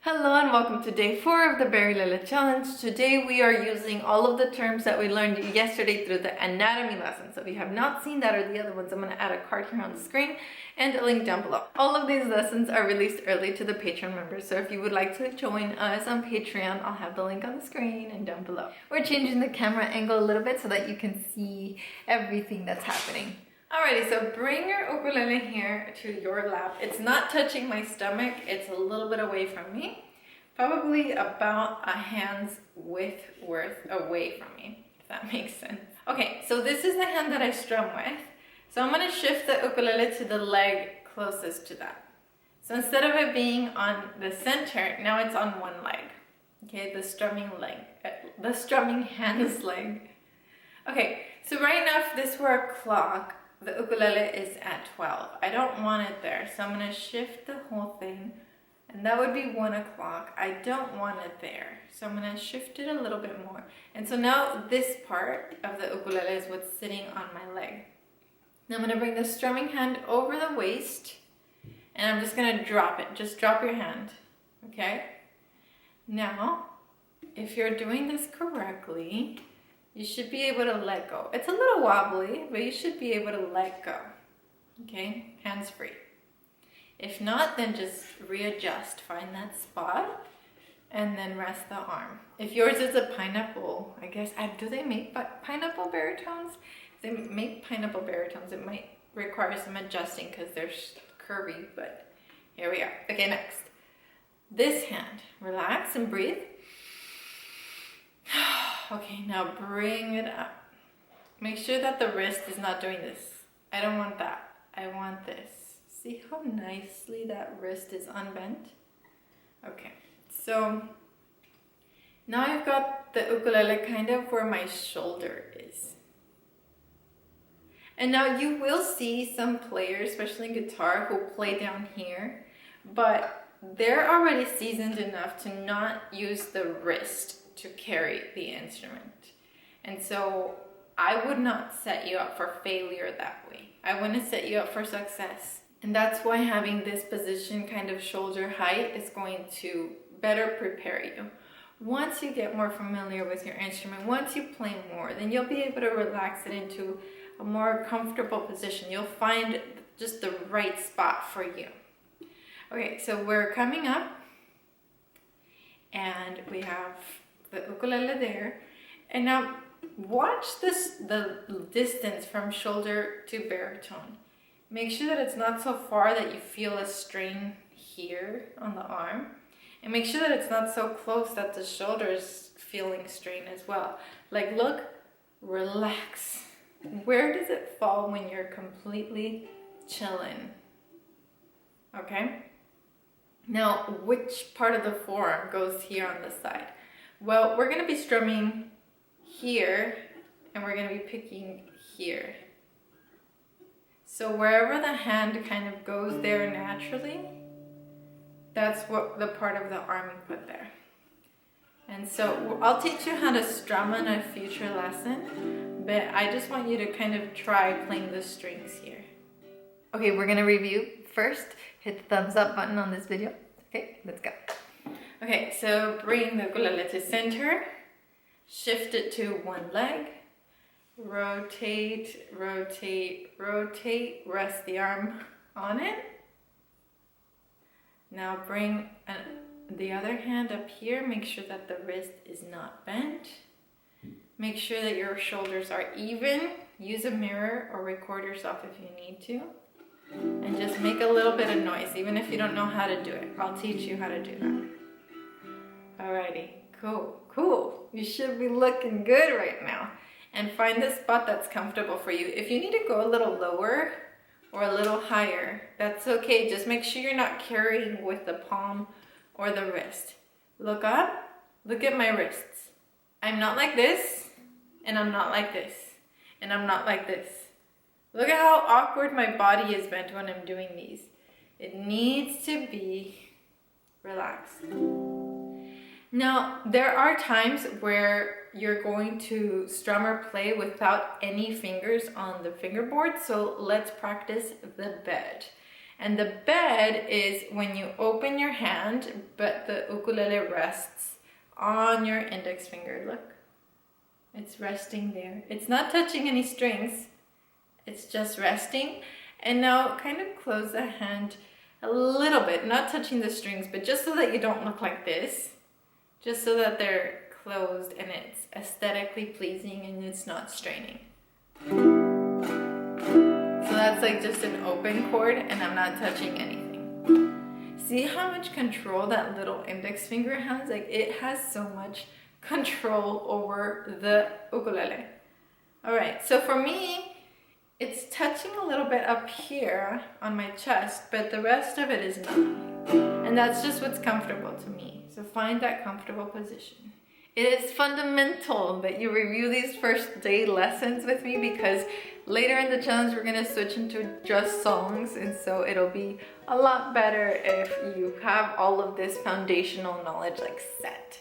Hello and welcome to day 4 of the Baritone challenge. Today we are using all of the terms that we learned yesterday through the anatomy lesson. So if you have not seen that or the other ones, I'm going to add a card here on the screen and a link down below. All of these lessons are released early to the Patreon members. So if you would like to join us on Patreon, I'll have the link on the screen and down below. We're changing the camera angle a little bit so that you can see everything that's happening. Alrighty, so bring your ukulele here to your lap. It's not touching my stomach, it's a little bit away from me. Probably about a hand's width worth away from me, if that makes sense. Okay, so this is the hand that I strum with. So I'm gonna shift the ukulele to the leg closest to that. So instead of it being on the center, now it's on one leg. Okay, the strumming hand's leg. Okay, so right now if this were a clock, the ukulele is at 12. I don't want it there, so I'm going to shift the whole thing, and that would be 1 o'clock. I don't want it there, so I'm going to shift it a little bit more. And so now this part of the ukulele is what's sitting on my leg. Now I'm going to bring the strumming hand over the waist, and I'm just going to drop it. Just drop your hand, okay? Now, if you're doing this correctly, you should be able to let go. It's a little wobbly, but you should be able to let go. Okay, hands free. If not, then just readjust. Find that spot and then rest the arm. If yours is a pineapple, I guess, do they make pineapple baritones? If they make pineapple baritones, it might require some adjusting because they're curvy, but here we are. Okay, next. This hand, relax and breathe. Okay, now bring it up. Make sure that the wrist is not doing this. I don't want that. I want this. See how nicely that wrist is unbent? Okay, so now I've got the ukulele kind of where my shoulder is. And now you will see some players, especially guitar, who play down here, but they're already seasoned enough to not use the wrist to carry the instrument. And so I would not set you up for failure that way. I want to set you up for success. And that's why having this position kind of shoulder height is going to better prepare you. Once you get more familiar with your instrument, once you play more, then you'll be able to relax it into a more comfortable position. You'll find just the right spot for you. Okay, so we're coming up and we have the ukulele there, and now watch the distance from shoulder to baritone. Make sure that it's not so far that you feel a strain here on the arm, and make sure that it's not so close that the shoulder is feeling strain as well. Like, look, relax. Where does it fall when you're completely chilling? Okay, now which part of the forearm goes here on the side? Well, we're going to be strumming here, and we're going to be picking here. So wherever the hand kind of goes there naturally, that's what the part of the arm you put there. And so I'll teach you how to strum in a future lesson, but I just want you to kind of try playing the strings here. Okay, we're going to review. First, hit the thumbs up button on this video. Okay, let's go. Okay, so bring the ukulele to center, shift it to one leg, rotate, rotate, rotate, rest the arm on it. Now bring the other hand up here, make sure that the wrist is not bent. Make sure that your shoulders are even. Use a mirror or record yourself if you need to. And just make a little bit of noise, even if you don't know how to do it. I'll teach you how to do that. Alrighty, cool. You should be looking good right now. And find the spot that's comfortable for you. If you need to go a little lower or a little higher, that's okay. Just make sure you're not carrying with the palm or the wrist. Look up, look at my wrists. I'm not like this, and I'm not like this, and I'm not like this. Look at how awkward my body is bent when I'm doing these. It needs to be relaxed. Now, there are times where you're going to strum or play without any fingers on the fingerboard, so let's practice the bed. And the bed is when you open your hand, but the ukulele rests on your index finger. Look, it's resting there. It's not touching any strings. It's just resting. And now kind of close the hand a little bit, not touching the strings, but just so that you don't look like this. Just so that they're closed and it's aesthetically pleasing and it's not straining. So that's like just an open chord and I'm not touching anything. See how much control that little index finger has? Like it has so much control over the ukulele. All right, so for me, it's touching a little bit up here on my chest, but the rest of it is not. And that's just what's comfortable to me. So find that comfortable position. It is fundamental that you review these first day lessons with me because later in the challenge we're going to switch into just songs, and so it'll be a lot better if you have all of this foundational knowledge like set.